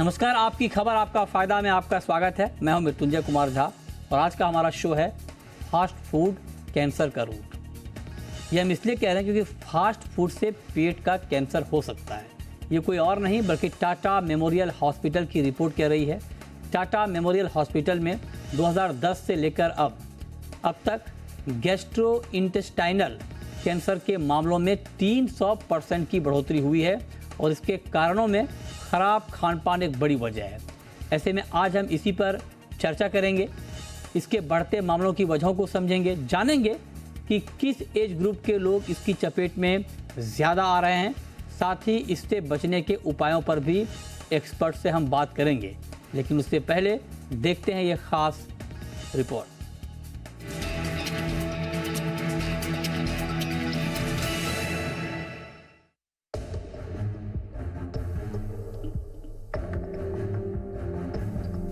नमस्कार, आपकी खबर आपका फायदा में आपका स्वागत है। मैं हूं मृत्युंजय कुमार झा और आज का हमारा शो है फास्ट फूड कैंसर का रूट। ये हम इसलिए कह रहे हैं क्योंकि फास्ट फूड से पेट का कैंसर हो सकता है। ये कोई और नहीं बल्कि टाटा मेमोरियल हॉस्पिटल की रिपोर्ट कह रही है। टाटा मेमोरियल हॉस्पिटल में 2010 से लेकर अब तक गैस्ट्रोइंटेस्टाइनल कैंसर के मामलों में 300% की बढ़ोतरी हुई है और इसके कारणों में खराब खान पान एक बड़ी वजह है। ऐसे में आज हम इसी पर चर्चा करेंगे, इसके बढ़ते मामलों की वजहों को समझेंगे, जानेंगे कि किस एज ग्रुप के लोग इसकी चपेट में ज़्यादा आ रहे हैं। साथ ही इससे बचने के उपायों पर भी एक्सपर्ट से हम बात करेंगे। लेकिन उससे पहले देखते हैं ये खास रिपोर्ट।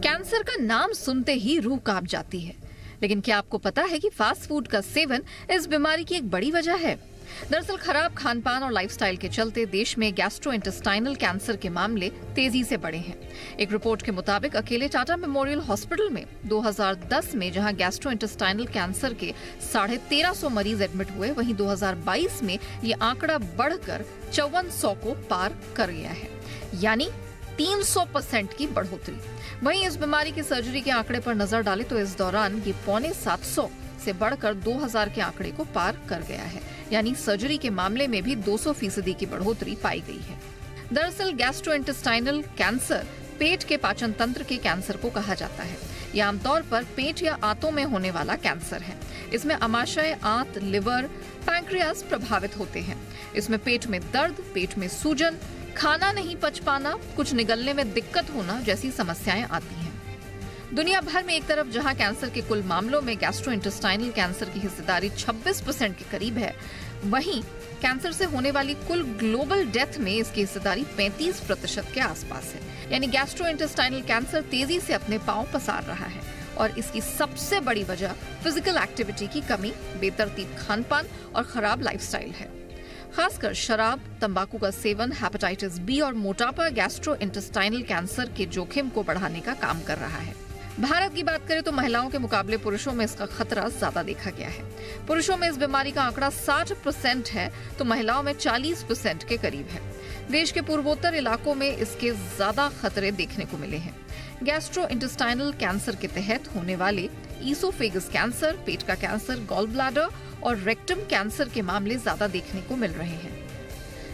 कैंसर का नाम सुनते ही रूह कांप जाती है, लेकिन क्या आपको पता है कि फास्ट फूड का सेवन इस बीमारी की एक बड़ी वजह है? दरअसल खराब खानपान और लाइफस्टाइल के चलते देश में गैस्ट्रोइंटेस्टाइनल कैंसर के मामले तेजी से बढ़े हैं। एक रिपोर्ट के मुताबिक अकेले टाटा मेमोरियल हॉस्पिटल में 2010 में जहां गैस्ट्रोइंटेस्टाइनल कैंसर के 1350 मरीज एडमिट हुए, वहीं 2022 में ये आंकड़ा बढ़कर 5400 को पार कर गया है, यानी 300% की बढ़ोतरी। वहीं इस बीमारी की सर्जरी के आंकड़े पर नजर डालें तो इस दौरान ये 750 से बढ़कर 2000 के आंकड़े को पार कर गया है, यानी सर्जरी के मामले में भी 200% की बढ़ोतरी पाई गई है। दरअसल गैस्ट्रोइंटेस्टाइनल कैंसर पेट के पाचन तंत्र के कैंसर को कहा जाता है। यह आमतौर पर पेट या आंतों में होने वाला कैंसर है। इसमें अमाशय, आंत, लिवर, पैंक्रियास प्रभावित होते हैं। इसमें पेट में दर्द, पेट में सूजन, खाना नहीं पच पाना, कुछ निगलने में दिक्कत होना जैसी समस्याएं आती हैं। दुनिया भर में एक तरफ जहां कैंसर के कुल मामलों में गैस्ट्रोइंटेस्टाइनल कैंसर की हिस्सेदारी 26% के करीब है, वहीं कैंसर से होने वाली कुल ग्लोबल डेथ में इसकी हिस्सेदारी 35% के आसपास है। यानी गैस्ट्रोइंटेस्टाइनल कैंसर तेजी से अपने पांव पसार रहा है और इसकी सबसे बड़ी वजह फिजिकल एक्टिविटी की कमी, बेतरतीब खानपान और खराब लाइफस्टाइल है। खासकर शराब, तंबाकू का सेवन, हेपेटाइटिस बी और मोटापा गैस्ट्रोइंटेस्टाइनल कैंसर के जोखिम को बढ़ाने का काम कर रहा है। भारत की बात करें तो महिलाओं के मुकाबले पुरुषों में इसका खतरा ज्यादा देखा गया है। पुरुषों में इस बीमारी का आंकड़ा 60% है तो महिलाओं में 40% के करीब है। देश के पूर्वोत्तर इलाकों में इसके ज्यादा खतरे देखने को मिले हैं। गैस्ट्रोइंटेस्टाइनल कैंसर के तहत होने वाले ईसोफेगस कैंसर, पेट का कैंसर, गॉल ब्लैडर और रेक्टम कैंसर के मामले ज्यादा देखने को मिल रहे हैं।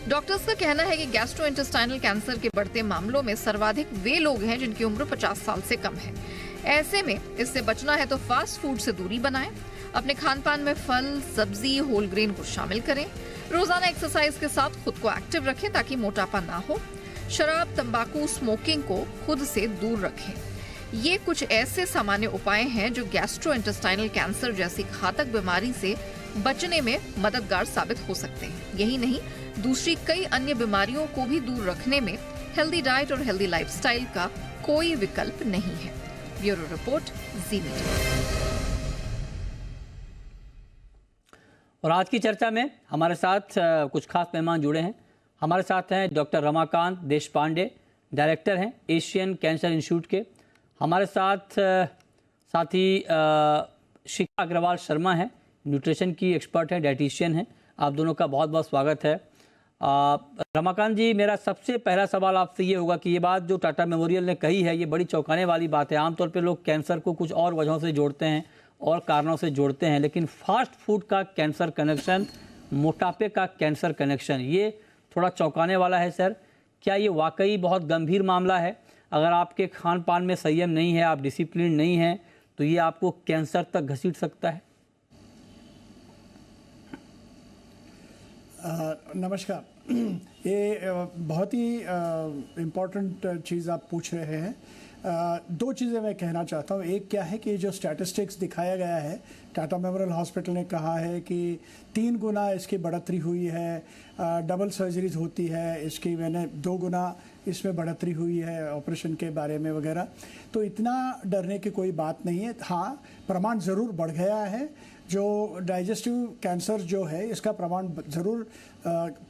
डॉक्टर्स का कहना है कि गैस्ट्रोइंटेस्टाइनल कैंसर के बढ़ते मामलों में सर्वाधिक वे लोग हैं जिनकी उम्र 50 साल से कम है। ऐसे में इससे बचना है तो फास्ट फूड से दूरी बनाएं, अपने खानपान में फल, सब्जी, होल ग्रेन को शामिल करें, रोजाना एक्सरसाइज के साथ खुद को एक्टिव रखें ताकि मोटापा ना हो, शराब, तंबाकू, स्मोकिंग को खुद से दूर रखें। ये कुछ ऐसे सामान्य उपाय हैं जो गैस्ट्रोइंटेस्टाइनल कैंसर जैसी घातक बीमारी से बचने में मददगार साबित हो सकते हैं। यही नहीं, दूसरी कई अन्य बीमारियों को भी दूर रखने में हेल्दी डाइट और हेल्दी लाइफस्टाइल का कोई विकल्प नहीं है। ब्यूरो रिपोर्ट, जी मीडिया। और आज की चर्चा में हमारे साथ कुछ खास मेहमान जुड़े हैं। हमारे साथ हैं डॉक्टर रमाकांत देशपांडे, डायरेक्टर हैं एशियन कैंसर इंस्टीट्यूट के। हमारे साथ साथी शिखा अग्रवाल शर्मा हैं, न्यूट्रिशन की एक्सपर्ट हैं, डाइटिशियन हैं। आप दोनों का बहुत बहुत स्वागत है। रमाकांत जी, मेरा सबसे पहला सवाल आपसे ये होगा कि ये बात जो टाटा मेमोरियल ने कही है ये बड़ी चौंकाने वाली बात है। आमतौर पे लोग कैंसर को कुछ और वजहों से जोड़ते हैं और कारणों से जोड़ते हैं, लेकिन फास्ट फूड का कैंसर कनेक्शन, मोटापे का कैंसर कनेक्शन, ये थोड़ा चौंकाने वाला है सर। क्या ये वाकई बहुत गंभीर मामला है? अगर आपके खान पान में संयम नहीं है, आप डिसिप्लिन नहीं हैं, तो ये आपको कैंसर तक घसीट सकता है? नमस्कार। ये बहुत ही इम्पोर्टेंट चीज़ आप पूछ रहे हैं। दो चीज़ें मैं कहना चाहता हूँ। एक क्या है कि जो स्टैटिस्टिक्स दिखाया गया है, टाटा मेमोरियल हॉस्पिटल ने कहा है कि 3 गुना इसकी बढ़ोतरी हुई है डबल सर्जरीज होती है, इसकी मैंने 2 गुना इसमें बढ़ोतरी हुई है ऑपरेशन के बारे में वगैरह। तो इतना डरने की कोई बात नहीं है। हाँ, प्रमाण ज़रूर बढ़ गया है। जो डाइजेस्टिव कैंसर जो है इसका प्रमाण ज़रूर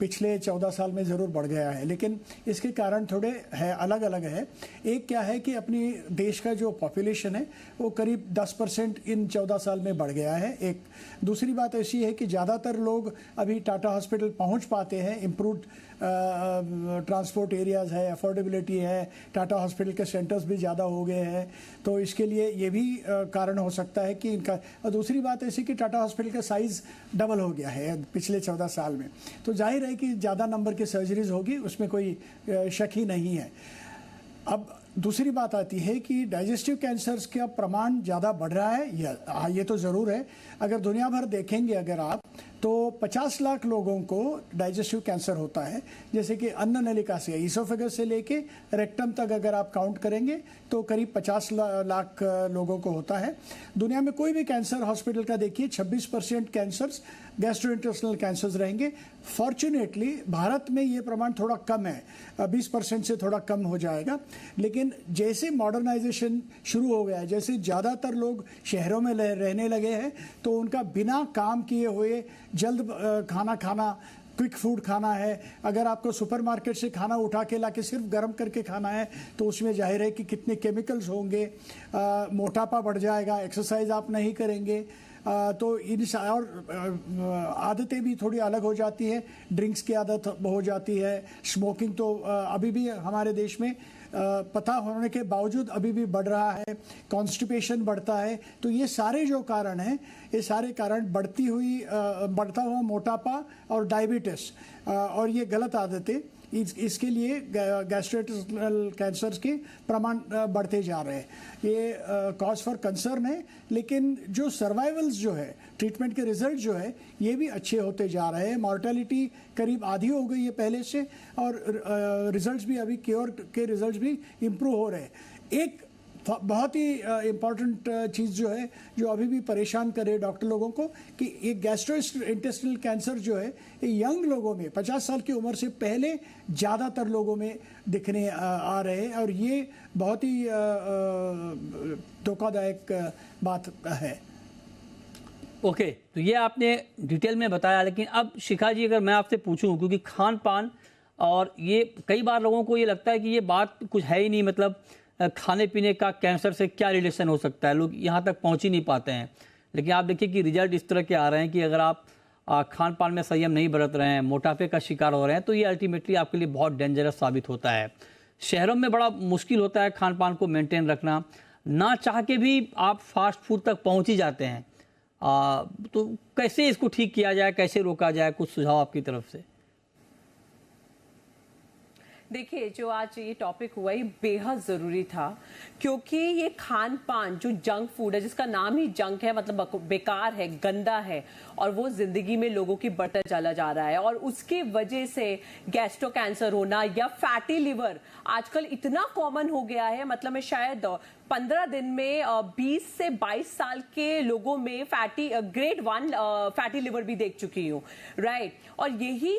पिछले 14 साल में ज़रूर बढ़ गया है, लेकिन इसके कारण थोड़े है, अलग अलग है। एक क्या है कि अपनी देश का जो पॉपुलेशन है वो करीब 10% इन 14 साल में बढ़ गया है। एक दूसरी बात ऐसी है कि ज़्यादातर लोग अभी टाटा हॉस्पिटल पहुंच पाते हैं। इम्प्रूव्ड ट्रांसपोर्ट एरियाज़ है, अफोर्डेबिलिटी है, टाटा हॉस्पिटल के सेंटर्स भी ज़्यादा हो गए हैं, तो इसके लिए ये भी कारण हो सकता है कि इनका। और दूसरी बात ऐसी कि टाटा हॉस्पिटल का साइज़ डबल हो गया है पिछले 14 साल में, तो जाहिर है कि ज़्यादा नंबर की सर्जरीज होगी, उसमें कोई शक ही नहीं है। अब दूसरी बात आती है कि डाइजेस्टिव कैंसर्स का प्रमाण ज़्यादा बढ़ रहा है, ये तो ज़रूर है। अगर दुनिया भर देखेंगे अगर आप, तो 50 लाख लोगों को डाइजेस्टिव कैंसर होता है, जैसे कि अन्न नलिका से, ईसोफेगस से लेके रेक्टम तक अगर आप काउंट करेंगे तो करीब 50 लाख लोगों को होता है। दुनिया में कोई भी कैंसर हॉस्पिटल का देखिए 26% कैंसर्स गैस्ट्रोइंटेस्टिनल कैंसर्स रहेंगे। फॉर्चुनेटली भारत में ये प्रमाण थोड़ा कम है, 20% से थोड़ा कम हो जाएगा। लेकिन जैसे मॉडर्नाइजेशन शुरू हो गया है, जैसे ज़्यादातर लोग शहरों में रहने लगे हैं, तो उनका बिना काम किए हुए जल्द खाना खाना, क्विक फूड खाना है। अगर आपको सुपरमार्केट से खाना उठा के लाके सिर्फ गर्म करके खाना है तो उसमें जाहिर है कि कितने केमिकल्स होंगे, मोटापा बढ़ जाएगा, एक्सरसाइज आप नहीं करेंगे, तो इन और आदतें भी थोड़ी अलग हो जाती है। ड्रिंक्स की आदत हो जाती है, स्मोकिंग तो अभी भी हमारे देश में पता होने के बावजूद अभी भी बढ़ रहा है, कॉन्स्टिपेशन बढ़ता है। तो ये सारे जो कारण हैं, ये सारे कारण बढ़ता हुआ मोटापा और डायबिटीज और ये गलत आदतें, इसके लिए गैस्ट्रोइंटेस्टाइनल कैंसर्स के प्रमाण बढ़ते जा रहे हैं। ये कॉज फॉर कंसर्न है, लेकिन जो सर्वाइवल्स जो है, ट्रीटमेंट के रिजल्ट जो है, ये भी अच्छे होते जा रहे हैं। मॉर्टेलिटी करीब आधी हो गई है पहले से, और रिजल्ट्स भी अभी क्योर के रिजल्ट्स भी इम्प्रूव हो रहे हैं। एक बहुत ही इम्पॉर्टेंट चीज़ जो है, जो अभी भी परेशान करे डॉक्टर लोगों को, कि ये गैस्ट्रोइंटेस्टिनल कैंसर जो है ये यंग लोगों में 50 साल की उम्र से पहले ज़्यादातर लोगों में दिखने आ रहे हैं, और ये बहुत ही धोखादायक बात है। ओके, तो ये आपने डिटेल में बताया, लेकिन अब शिखा जी अगर मैं आपसे पूछूं, क्योंकि खान पान और ये कई बार लोगों को ये लगता है कि ये बात कुछ है ही नहीं, मतलब खाने पीने का कैंसर से क्या रिलेशन हो सकता है, लोग यहाँ तक पहुँच ही नहीं पाते हैं। लेकिन आप देखिए कि रिजल्ट इस तरह के आ रहे हैं कि अगर आप खान पान में संयम नहीं बरत रहे हैं, मोटापे का शिकार हो रहे हैं, तो ये अल्टीमेटली आपके लिए बहुत डेंजरस साबित होता है। शहरों में बड़ा मुश्किल होता है खान पान को मेंटेन रखना, ना चाह के भी आप फास्ट फूड तक पहुँच ही जाते हैं। तो कैसे इसको ठीक किया जाए, कैसे रोका जाए, कुछ सुझाव आपकी तरफ से? देखिए, जो आज ये टॉपिक हुआ ये बेहद ज़रूरी था, क्योंकि ये खान पान जो जंक फूड है, जिसका नाम ही जंक है, मतलब बेकार है, गंदा है, और वो ज़िंदगी में लोगों की बढ़ता चला जा रहा है, और उसकी वजह से गैस्ट्रो कैंसर होना या फैटी लिवर आजकल इतना कॉमन हो गया है। मतलब मैं शायद 15 दिन में 20 से 22 साल के लोगों में ग्रेड 1 फैटी लिवर भी देख चुकी हूँ, राइट। और यही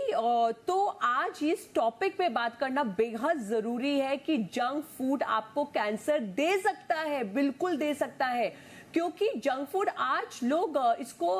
तो आज इस टॉपिक पे बात करना बेहद जरूरी है कि जंक फूड आपको कैंसर दे सकता है, बिल्कुल दे सकता है, क्योंकि जंक फूड आज लोग इसको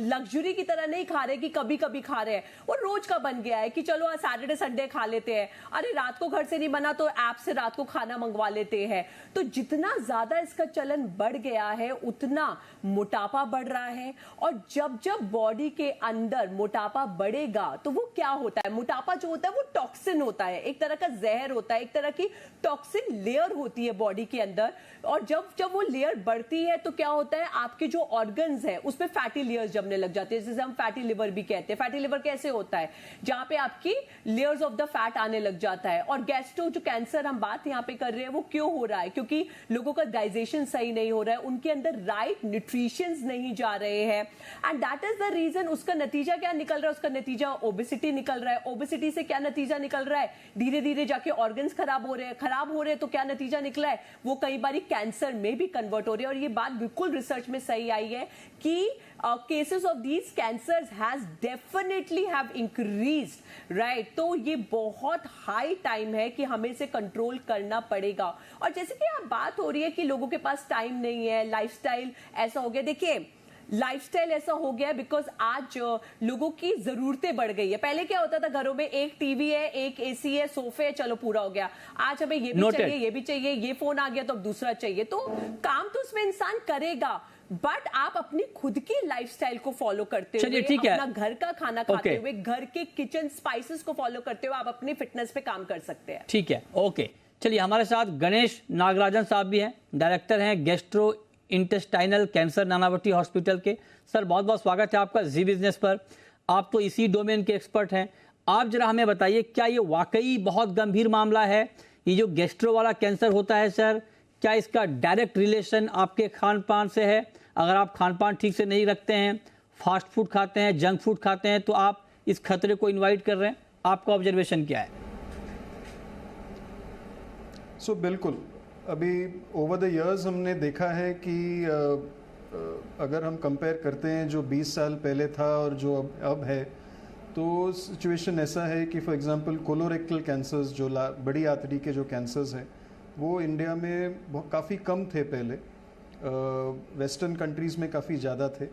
लग्जरी की तरह नहीं खा रहे कि कभी कभी खा रहे हैं, वो रोज का बन गया है कि चलो सैटरडे संडे खा लेते हैं, अरे रात को घर से नहीं बना तो ऐप से रात को खाना मंगवा लेते हैं। तो जितना ज्यादा इसका चलन बढ़ गया है उतना मोटापा बढ़ रहा है, और जब जब बॉडी के अंदर मोटापा बढ़ेगा तो वो क्या होता है, मोटापा जो होता है वो टॉक्सिन होता है, एक तरह का जहर होता है, एक तरह की टॉक्सिन लेयर होती है बॉडी के अंदर, और जब जब वो लेयर बढ़ती है तो क्या होता है, आपके जो ऑर्गन्स है उस पे फैटी लेयर्स जमने लग जाती है, जिसे हम फैटी लिवर भी कहते हैं। फैटी लिवर कैसे होता है, जहां पे आपकी लेयर्स ऑफ द फैट आने लग जाता है। और गैस्ट्रो जो कैंसर हम बात यहाँ पे कर रहे हैं वो क्यों हो रहा है, क्योंकि लोगों का डाइजेशन सही नहीं हो रहा है, उनके अंदर राइट न्यूट्रिशंस नहीं जा रहे हैं, and that is the reason. उसका नतीजा क्या निकल रहा है, उसका नतीजा ओबेसिटी निकल रहा है। ओबेसिटी से क्या नतीजा निकल रहा है, धीरे धीरे जाके ऑर्गन्स खराब हो रहे हैं, खराब हो रहे हैं तो क्या नतीजा निकला है, वो कई बार कैंसर में भी कन्वर्ट हो रहे हैं। रही है, और ये बात बिल्कुल रिसर्च में सही आई है कि cases of these cancers has definitely have increased, right. तो ये बहुत हाई टाइम है कि हमें इसे कंट्रोल करना पड़ेगा। और जैसे कि आप बात हो रही है कि लोगों के पास टाइम नहीं है, लाइफस्टाइल ऐसा हो गया। देखिए, लाइफस्टाइल ऐसा हो गया बिकॉज आज लोगों की जरूरतें बढ़ गई है। पहले क्या होता था, घरों में एक टीवी है, एक एसी है, सोफे है, चलो पूरा हो गया। आज हमें ये भी चाहिए, ये भी चाहिए, ये फोन आ गया तो अब दूसरा चाहिए। तो काम तो उसमें इंसान करेगा, बट आप अपनी खुद की लाइफस्टाइल को फॉलो करते हुए, अपना घर का खाना खाते हुए, घर के किचन स्पाइसेस को फॉलो करते हुए आप अपनी फिटनेस पे काम कर सकते हैं। ठीक है, ओके। चलिए, हमारे साथ गणेश नागराजन साहब भी हैं, डायरेक्टर हैं gastro intestinal cancer Nanavati hospital के। सर, बहुत बहुत स्वागत है आपका जी बिजनेस पर। आप तो इसी डोमेन के एक्सपर्ट हैं। आप जरा हमें बताइए, क्या ये वाकई बहुत गंभीर मामला है, ये जो गैस्ट्रो वाला कैंसर होता है सर? क्या इसका डायरेक्ट रिलेशन आपके खान पान से है? अगर आप खान पान ठीक से नहीं रखते हैं, फास्ट फूड खाते हैं, जंक फूड खाते हैं, तो आप इस खतरे को इन्वाइट कर रहे हैं। आपका ऑब्जर्वेशन क्या है? बिल्कुल, अभी ओवर द इयर्स हमने देखा है कि अगर हम कंपेयर करते हैं जो 20 साल पहले था और जो अब है, तो सिचुएशन ऐसा है कि फॉर एग्जांपल कोलोरेक्टल कैंसर्स, जो बड़ी आंतड़ी के जो कैंसर्स हैं, वो इंडिया में काफ़ी कम थे पहले। वेस्टर्न कंट्रीज़ में काफ़ी ज़्यादा थे।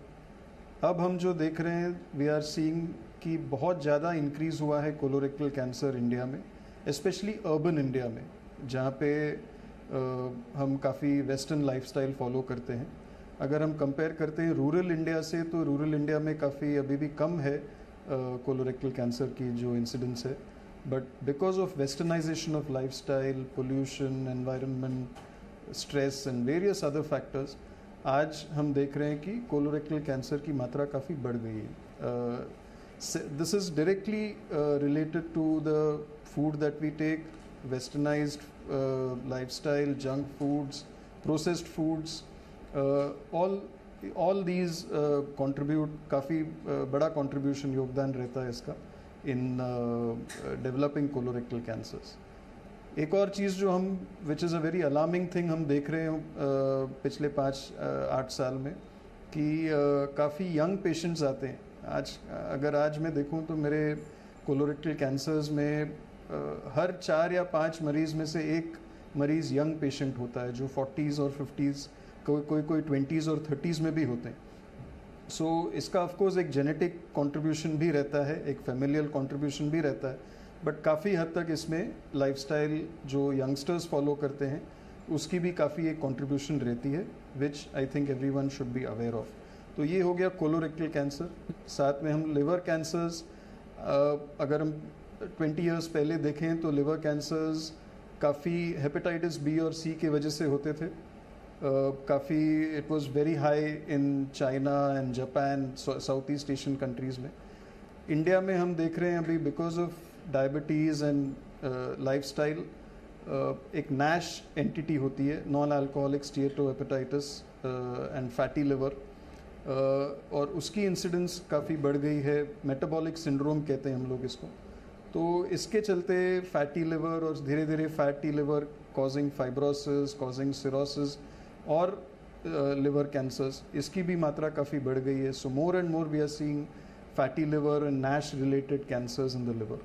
अब हम जो देख रहे हैं, वी आर सीइंग कि बहुत ज़्यादा इंक्रीज़ हुआ है कोलोरेक्टल कैंसर इंडिया में, स्पेशली अर्बन इंडिया में, जहाँ पे हम काफ़ी वेस्टर्न लाइफस्टाइल फॉलो करते हैं। अगर हम कंपेयर करते हैं रूरल इंडिया से, तो रूरल इंडिया में काफ़ी अभी भी कम है कोलोरेक्टल कैंसर की जो इंसिडेंस है। But because of westernization of lifestyle, pollution, environment, stress and various other factors, आज हम देख रहे हैं कि कोलोरेक्टल कैंसर की मात्रा काफ़ी बढ़ गई है। This is directly related to the food that we take, westernized lifestyle, junk foods, processed foods, all these contribute, काफ़ी बड़ा contribution योगदान रहता है इसका in developing colorectal cancers। एक और चीज़ जो हम, which is a very alarming thing, हम देख रहे हैं पिछले 5-8 साल में, कि काफ़ी यंग पेशेंट्स आते हैं। अगर आज मैं देखूं तो मेरे कोलोरेक्टल कैंसर्स में हर 4 या 5 मरीज़ में से एक मरीज़ यंग पेशेंट होता है, जो 40s और 50s, कोई 20s और 30s में भी होते हैं। सो इसका ऑफकोर्स एक जेनेटिक कंट्रीब्यूशन भी रहता है, एक फैमिलियल कंट्रीब्यूशन भी रहता है, बट काफ़ी हद तक इसमें लाइफस्टाइल जो यंगस्टर्स फॉलो करते हैं उसकी भी काफ़ी एक कंट्रीब्यूशन रहती है, which I think everyone should be aware of. तो ये हो गया कोलोरेक्टल कैंसर। साथ में हम लिवर कैंसर्स, अगर हम 20 इयर्स पहले देखें तो लिवर कैंसर्स काफ़ी हेपेटाइटिस बी और सी की वजह से होते थे। काफ़ी it was very high in China and Japan, south east Asian countries में। इंडिया में हम देख रहे हैं अभी because of diabetes and lifestyle, एक नैश एंटिटी होती है, non alcoholic steatohepatitis and fatty liver, और उसकी इंसिडेंस काफ़ी बढ़ गई है। मेटाबॉलिक सिंड्रोम कहते हैं हम लोग इसको। तो इसके चलते फैटी लिवर, और धीरे धीरे fatty liver causing fibrosis, causing cirrhosis और लिवर कैंसर्स, इसकी भी मात्रा काफ़ी बढ़ गई है। So more and more we are seeing fatty liver and NASH related cancers in the liver.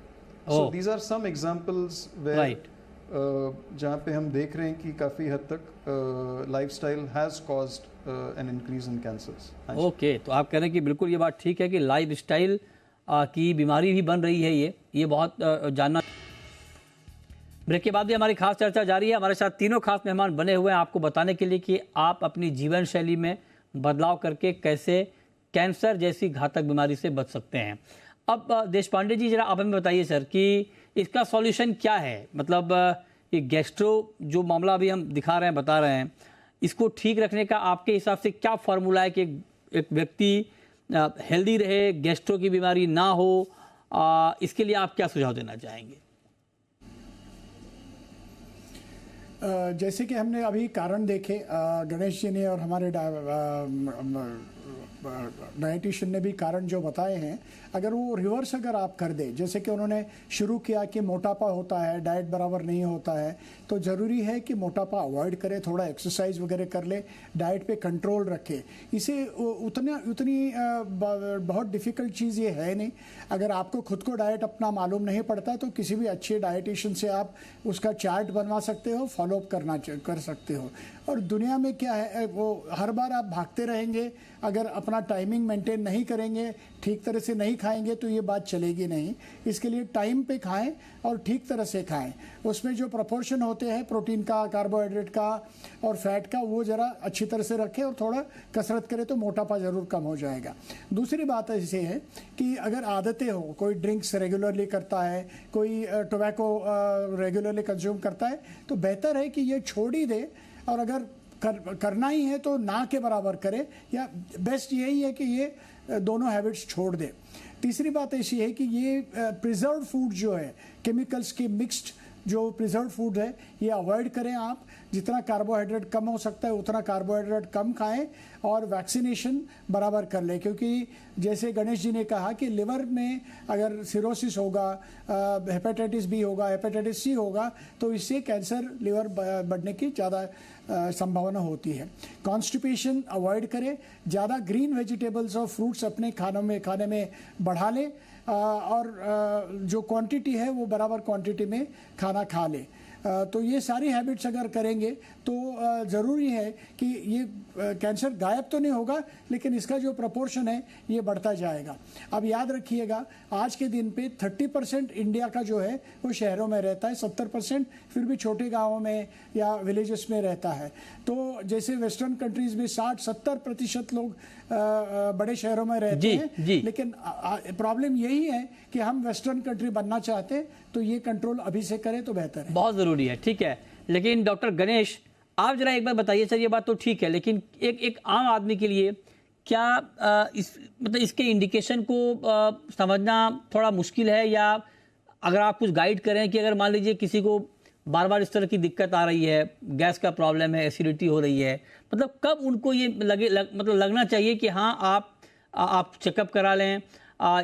So these are some examples where जहाँ पे हम देख रहे हैं कि काफ़ी हद तक lifestyle has caused an increase in cancers. Okay, तो आप कह रहे हैं कि बिल्कुल ये बात ठीक है कि लाइफस्टाइल की बीमारी भी बन रही है, ये बहुत जानना। ब्रेक के बाद भी हमारी खास चर्चा जारी है। हमारे साथ तीनों खास मेहमान बने हुए हैं आपको बताने के लिए कि आप अपनी जीवन शैली में बदलाव करके कैसे कैंसर जैसी घातक बीमारी से बच सकते हैं। अब देशपांडे जी, जरा आप हमें बताइए सर कि इसका सॉल्यूशन क्या है? मतलब ये गैस्ट्रो जो मामला अभी हम दिखा रहे हैं, बता रहे हैं, इसको ठीक रखने का आपके हिसाब से क्या फॉर्मूला है कि एक व्यक्ति हेल्दी रहे, गैस्ट्रो की बीमारी ना हो? इसके लिए आप क्या सुझाव देना चाहेंगे? जैसे कि हमने अभी कारण देखे गणेश जी ने और हमारे डाइटिशियन ने भी कारण जो बताए हैं, अगर वो रिवर्स अगर आप कर दे, जैसे कि उन्होंने शुरू किया कि मोटापा होता है, डाइट बराबर नहीं होता है, तो ज़रूरी है कि मोटापा अवॉइड करे, थोड़ा एक्सरसाइज वगैरह कर ले, डाइट पे कंट्रोल रखे। इसे उतनी बहुत डिफ़िकल्ट चीज़ ये है नहीं। अगर आपको खुद को डाइट अपना मालूम नहीं पड़ता तो किसी भी अच्छे डाइटिशियन से आप उसका चार्ट बनवा सकते हो, फॉलोअप कर सकते हो। और दुनिया में क्या है, वो हर बार आप भागते रहेंगे, अगर अपना टाइमिंग मेंटेन नहीं करेंगे, ठीक तरह से नहीं खाएंगे तो ये बात चलेगी नहीं। इसके लिए टाइम पे खाएं और ठीक तरह से खाएं। उसमें जो प्रोपोर्शन होते हैं प्रोटीन का, कार्बोहाइड्रेट का और फैट का, वो ज़रा अच्छी तरह से रखें और थोड़ा कसरत करें तो मोटापा ज़रूर कम हो जाएगा। दूसरी बात ऐसे है कि अगर आदतें हो, कोई ड्रिंक्स रेगुलरली करता है, कोई टोबैको रेगुलरली कंज्यूम करता है, तो बेहतर है कि ये छोड़ ही दे, और अगर करना ही है तो ना के बराबर करे, या बेस्ट यही है कि ये दोनों हैबिट्स छोड़ दे। तीसरी बात ऐसी है कि ये प्रिजर्व फूड जो है, केमिकल्स के मिक्स्ड जो प्रिजर्व फूड है, ये अवॉइड करें आप। जितना कार्बोहाइड्रेट कम हो सकता है उतना कार्बोहाइड्रेट कम खाएं और वैक्सीनेशन बराबर कर लें, क्योंकि जैसे गणेश जी ने कहा कि लिवर में अगर सिरोसिस होगा, हेपेटाइटिस बी होगा, हेपेटाइटिस सी होगा, तो इससे कैंसर लिवर बढ़ने की ज़्यादा संभावना होती है। कॉन्स्टिपेशन अवॉइड करें, ज़्यादा ग्रीन वेजिटेबल्स और फ्रूट्स अपने खाने में बढ़ा लें, और जो क्वांटिटी है वो बराबर क्वांटिटी में खाना खा ले। तो ये सारी हैबिट्स अगर करेंगे तो ज़रूरी है कि ये कैंसर गायब तो नहीं होगा, लेकिन इसका जो प्रपोर्शन है ये बढ़ता जाएगा। अब याद रखिएगा, आज के दिन पे 30% इंडिया का जो है वो शहरों में रहता है, 70% फिर भी छोटे गाँवों में या विलेजेस में रहता है। तो जैसे वेस्टर्न कंट्रीज में 60-70% लोग बड़े शहरों में रहते हैं, लेकिन प्रॉब्लम यही है कि हम वेस्टर्न कंट्री बनना चाहते हैं, तो ये कंट्रोल अभी से करें तो बेहतर है। बहुत ज़रूरी है, ठीक है। लेकिन डॉक्टर गणेश, आप जरा एक बार बताइए सर, ये बात तो ठीक है, लेकिन एक आम आदमी के लिए क्या मतलब इसके इंडिकेशन को समझना थोड़ा मुश्किल है, या अगर आप कुछ गाइड करें कि अगर मान लीजिए किसी को बार बार इस तरह की दिक्कत आ रही है, गैस का प्रॉब्लम है, एसिडिटी हो रही है, मतलब कब उनको ये मतलब लगना चाहिए कि हाँ आप चेकअप करा लें,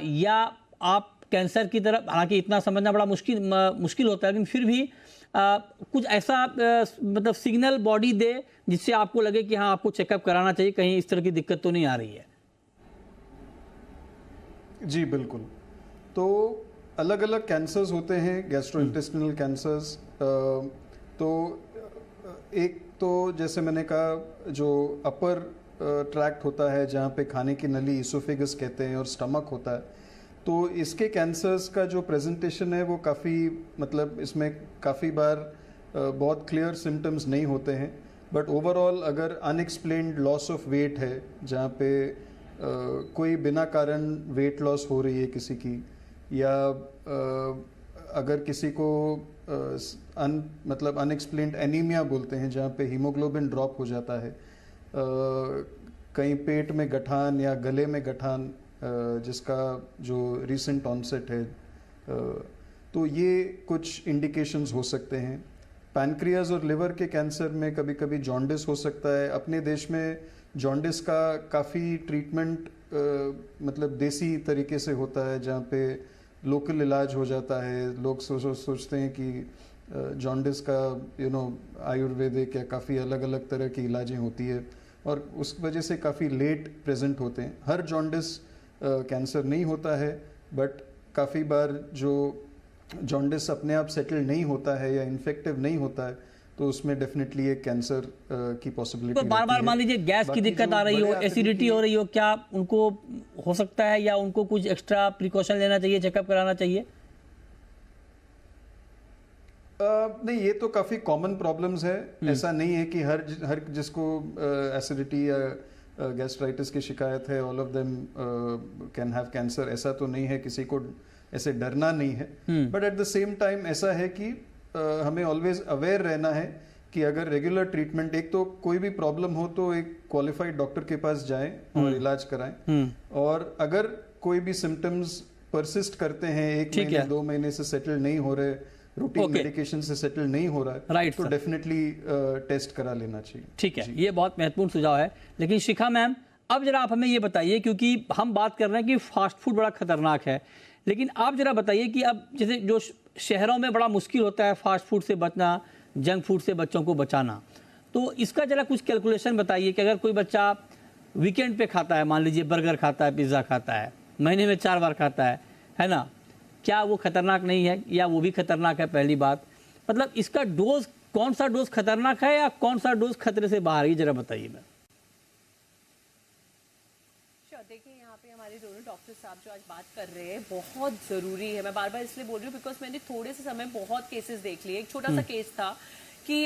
या आप कैंसर की तरफ, हालांकि इतना समझना बड़ा मुश्किल होता है, लेकिन फिर भी कुछ ऐसा मतलब सिग्नल बॉडी दे जिससे आपको लगे कि हाँ आपको चेकअप कराना चाहिए, कहीं इस तरह की दिक्कत तो नहीं आ रही है। जी बिल्कुल। तो अलग अलग कैंसर्स होते हैं, गैस्ट्रोइंटेस्टिनल कैंसर्स। तो एक तो जैसे मैंने कहा, जो अपर ट्रैक्ट होता है जहाँ पे खाने की नली, इसोफेगस कहते हैं, और स्टमक होता है, तो इसके कैंसर्स का जो प्रेजेंटेशन है वो काफ़ी, मतलब इसमें काफ़ी बार बहुत क्लियर सिम्टम्स नहीं होते हैं, बट ओवरऑल अगर अनएक्सप्लेन्ड लॉस ऑफ वेट है, जहाँ पे कोई बिना कारण वेट लॉस हो रही है किसी की, या अगर किसी को मतलब अनएक्सप्लेन्ड एनीमिया बोलते हैं, जहाँ पे हीमोग्लोबिन ड्रॉप हो जाता है, कहीं पेट में गठान या गले में गठान जिसका जो रिसेंट ऑनसेट है, तो ये कुछ इंडिकेशंस हो सकते हैं। पैनक्रियाज और लिवर के कैंसर में कभी कभी जॉन्डिस हो सकता है। अपने देश में जॉन्डिस का काफ़ी ट्रीटमेंट मतलब देसी तरीके से होता है, जहाँ पे लोकल इलाज हो जाता है। लोग सोचते हैं कि जॉन्डिस का आयुर्वेदिक या काफ़ी अलग अलग तरह की इलाजें होती है, और उस वजह से काफ़ी लेट प्रेजेंट होते हैं। हर जॉन्डिस कैंसर नहीं होता है, बट काफ़ी बार जो जॉन्डिस अपने आप सेटल नहीं होता है या इन्फेक्टिव नहीं होता है, तो उसमें डेफिनेटली एक कैंसर की पॉसिबिलिटी तो बार बार मान लीजिए गैस की दिक्कत आ रही हो, एसिडिटी हो रही हो, क्या उनको हो सकता है, या उनको कुछ एक्स्ट्रा प्रिकॉशन लेना चाहिए, चेकअप कराना चाहिए? नहीं, ये तो काफ़ी कॉमन प्रॉब्लम्स है। ऐसा नहीं है कि हर जिसको एसिडिटी या गैस्ट्राइटिस की शिकायत है all of them can have cancer, ऐसा तो नहीं है। किसी को ऐसे डरना नहीं है, but at the same time ऐसा है कि हमें ऑलवेज अवेयर रहना है कि अगर रेगुलर ट्रीटमेंट, एक तो कोई भी प्रॉब्लम हो तो एक क्वालिफाइड डॉक्टर के पास जाएं और इलाज कराएं, और अगर कोई भी सिम्टम्स परसिस्ट करते हैं, 1 महीने 2 महीने से सेटल नहीं हो रहे, रूटीन मेडिकेशन से सेटल नहीं हो रहा है, तो डेफिनेटली टेस्ट करा लेना चाहिए। ठीक है, ये बहुत महत्वपूर्ण सुझाव है। लेकिन शिखा मैम, अब जरा आप हमें ये बताइए, क्योंकि हम बात कर रहे हैं कि फास्ट फूड बड़ा खतरनाक है, लेकिन आप जरा बताइए कि अब जैसे जो शहरों में बड़ा मुश्किल होता है फास्ट फूड से बचना, जंक फूड से बच्चों को बचाना, तो इसका जरा कुछ कैलकुलेशन बताइए कि अगर कोई बच्चा वीकेंड पे खाता है, मान लीजिए बर्गर खाता है, पिज़्ज़ा खाता है, महीने में 4 बार खाता है ना, क्या वो खतरनाक नहीं है, या वो भी खतरनाक है? पहली बात, मतलब इसका डोज, कौन सा डोज खतरनाक है या कौन सा डोज खतरे से बाहर है, जरा बताइए। मैं देखिए, यहाँ पे हमारे दोनों डॉक्टर साहब जो आज बात कर रहे हैं बहुत ज़रूरी है। मैं बार बार इसलिए बोल रही हूँ बिकॉज मैंने थोड़े से समय बहुत केसेस देख लिए। एक छोटा सा केस था कि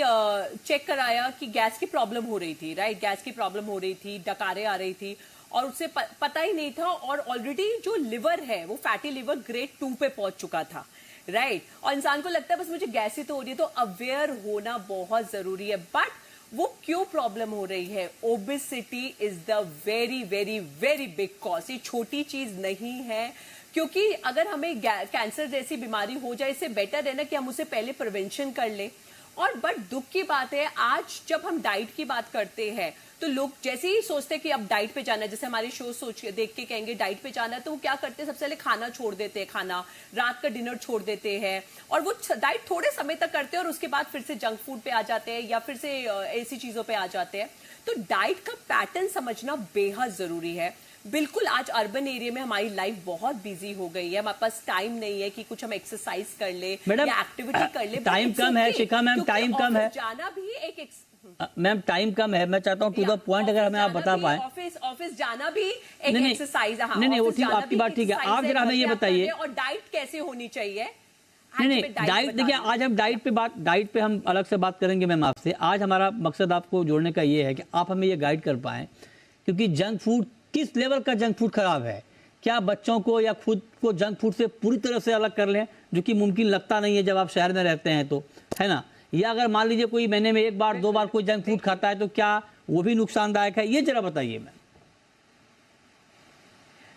चेक कराया कि गैस की प्रॉब्लम हो रही थी, राइट, गैस की प्रॉब्लम हो रही थी, डकारें आ रही थी और उससे पता ही नहीं था, और ऑलरेडी जो लिवर है वो फैटी लिवर ग्रेड 2 पे पहुंच चुका था, राइट। और इंसान को लगता है बस मुझे गैस ही तो हो रही है, तो अवेयर होना बहुत जरूरी है। बट वो क्यों प्रॉब्लम हो रही है? Obesity is the very very very big cause. ये छोटी चीज नहीं है, क्योंकि अगर हमें कैंसर जैसी बीमारी हो जाए, इससे बेटर है ना कि हम उसे पहले प्रिवेंशन कर ले। और बट दुख की बात है, आज जब हम डाइट की बात करते हैं तो लोग जैसे ही सोचते हैं कि अब डाइट पे जाना है, जैसे हमारे शो सोच के देख के कहेंगे डाइट पे जाना है, तो वो क्या करते हैं, सबसे पहले खाना छोड़ देते हैं, खाना रात का डिनर छोड़ देते हैं, और वो डाइट थोड़े समय तक करते हैं और उसके बाद फिर से जंक फूड पे आ जाते हैं या फिर से ऐसी चीजों पे आ जाते हैं। तो डाइट का पैटर्न समझना बेहद जरूरी है। बिल्कुल, आज अर्बन एरिया में हमारी लाइफ बहुत बिजी हो गई है, हमारे पास टाइम नहीं है कि कुछ हम एक्सरसाइज कर ले या एक्टिविटी कर ले। टाइम कम है शिखा मैम, टाइम कम है, जाना भी एक मैम टाइम कम है। मैं चाहता हूँ टू द पॉइंट अगर हमें आप बता पाए। ऑफिस जाना भी एक एक्सरसाइज है। नहीं, वो ठीक, आपकी बात ठीक है। आप जरा हमें ये बताइए, और डाइट कैसे होनी चाहिए? नहीं, डाइट देखिए, आज हम डाइट पे हम अलग से बात करेंगे मैम आपसे। आज हमारा मकसद आपको जोड़ने का ये है कि आप हमें ये गाइड कर पाएं, क्योंकि जंक फूड, किस लेवल का जंक फूड खराब है, क्या बच्चों को या खुद को जंक फूड से पूरी तरह से अलग कर लें, जो कि मुमकिन लगता नहीं है जब आप शहर में रहते हैं तो, है ना, या अगर मान लीजिए कोई महीने में 1 बार 2 बार कोई जंक फूड खाता है तो क्या वो भी नुकसानदायक है, ये जरा बताइए मैम।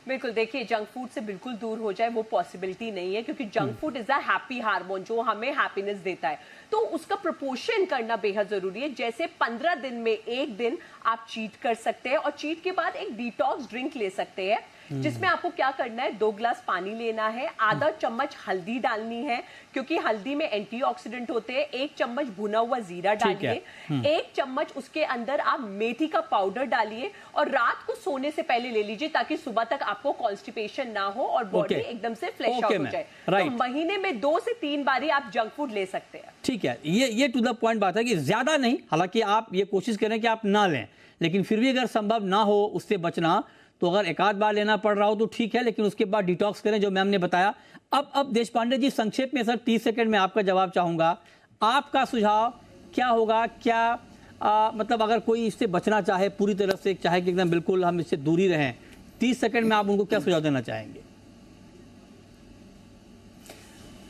बिल्कुल, देखिए, जंक फूड से बिल्कुल दूर हो जाए वो पॉसिबिलिटी नहीं है, क्योंकि junk food is a happy hormone जो हमें हैप्पीनेस देता है, तो उसका प्रोपोर्शन करना बेहद जरूरी है। जैसे 15 दिन में 1 दिन आप चीट कर सकते हैं, और चीट के बाद एक डिटॉक्स ड्रिंक ले सकते हैं, जिसमें आपको क्या करना है, 2 ग्लास पानी लेना है, आधा चम्मच हल्दी डालनी है, क्योंकि हल्दी में एंटीऑक्सीडेंट होते हैं, 1 चम्मच भुना हुआ जीरा डालिए, 1 चम्मच उसके अंदर आप मेथी का पाउडर डालिए, और रात को सोने से पहले ले लीजिए, ताकि सुबह तक आपको कॉन्स्टिपेशन ना हो और बॉडी एकदम से फ्लैश आउट हो जाए। तो महीने में 2 से 3 बार ही आप जंक फूड ले सकते हैं। ठीक है, ये टू द पॉइंट बात है कि ज्यादा नहीं, हालांकि आप ये कोशिश करें कि आप ना लें, लेकिन फिर भी अगर संभव ना हो उससे बचना, तो अगर 1 आध बार लेना पड़ रहा हो तो ठीक है, लेकिन उसके बाद डिटॉक्स करें, जो मैम ने बताया। अब देशपांडे जी, संक्षेप में सर 30 सेकंड में आपका जवाब चाहूंगा। आपका सुझाव क्या होगा? क्या मतलब अगर कोई इससे बचना चाहे पूरी तरह से, चाहे कि एकदम बिल्कुल हम इससे दूरी रहें, 30 सेकंड में आप उनको क्या सुझाव देना चाहेंगे?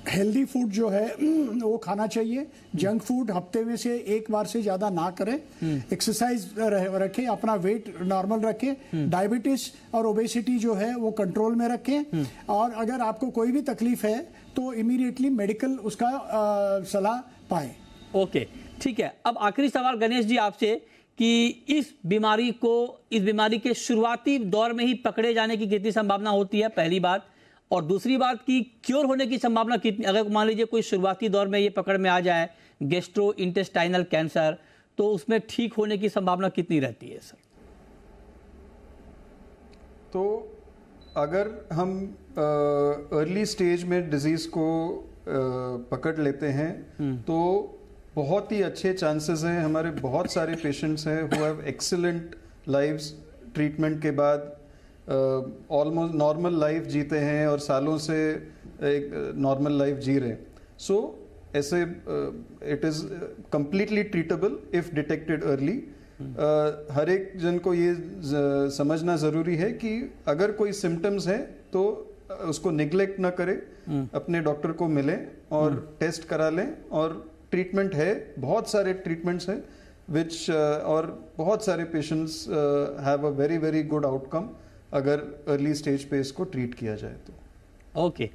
हेल्दी फूड जो है वो खाना चाहिए। जंक फूड हफ्ते में से 1 बार से ज्यादा ना करें। एक्सरसाइज रखें, अपना वेट नॉर्मल रखें, डायबिटीज और ओबेसिटी जो है वो कंट्रोल में रखें, और अगर आपको कोई भी तकलीफ है तो इमीडिएटली मेडिकल उसका सलाह पाए। ओके, ठीक है। अब आखिरी सवाल गणेश जी आपसे, कि इस बीमारी के शुरुआती दौर में ही पकड़े जाने की कितनी संभावना होती है, पहली बात, और दूसरी बात की क्योर होने की संभावना कितनी? अगर मान लीजिए कोई शुरुआती दौर में ये पकड़ में आ जाए गैस्ट्रो इंटेस्टाइनल कैंसर, तो उसमें ठीक होने की संभावना कितनी रहती है सर? तो अगर हम अर्ली स्टेज में डिजीज को पकड़ लेते हैं तो बहुत ही अच्छे चांसेस हैं। हमारे बहुत सारे पेशेंट्स हैं who have excellent lives treatment के बाद, ऑलमोस्ट नॉर्मल लाइफ जीते हैं और सालों से एक नॉर्मल लाइफ जी रहे हैं। सो ऐसे it is completely treatable if detected early. हर एक जन को ये समझना जरूरी है कि अगर कोई सिम्टम्स हैं तो उसको निग्लेक्ट ना करें, अपने डॉक्टर को मिलें और टेस्ट करा लें, और ट्रीटमेंट है, बहुत सारे ट्रीटमेंट्स हैं विच और बहुत सारे patients have a very very good outcome अगर अर्ली स्टेज पे इसको ट्रीट किया जाए तो। ओके,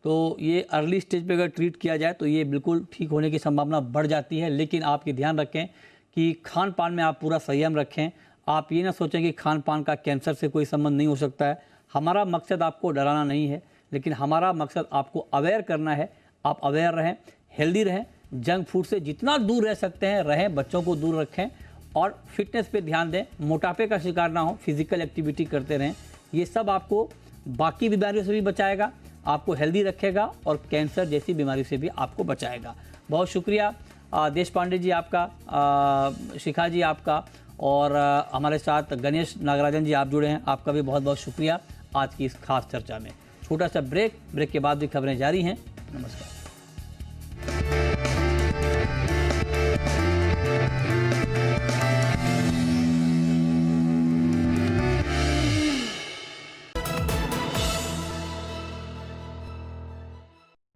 तो ये अर्ली स्टेज पे अगर ट्रीट किया जाए तो ये बिल्कुल ठीक होने की संभावना बढ़ जाती है, लेकिन आप ये ध्यान रखें कि खान पान में आप पूरा संयम रखें, आप ये ना सोचें कि खान पान का कैंसर से कोई संबंध नहीं हो सकता है। हमारा मकसद आपको डराना नहीं है, लेकिन हमारा मकसद आपको अवेयर करना है। आप अवेयर रहें, हेल्दी रहें, जंक फूड से जितना दूर रह सकते हैं रहें, बच्चों को दूर रखें और फिटनेस पे ध्यान दें, मोटापे का शिकार ना हो, फिजिकल एक्टिविटी करते रहें। ये सब आपको बाकी बीमारियों से भी बचाएगा, आपको हेल्दी रखेगा और कैंसर जैसी बीमारी से भी आपको बचाएगा। बहुत शुक्रिया देश पांडे जी आपका, शिखा जी आपका, और हमारे साथ गणेश नागराजन जी आप जुड़े हैं, आपका भी बहुत बहुत शुक्रिया आज की इस खास चर्चा में। छोटा सा ब्रेक के बाद भी खबरें जारी हैं। नमस्कार।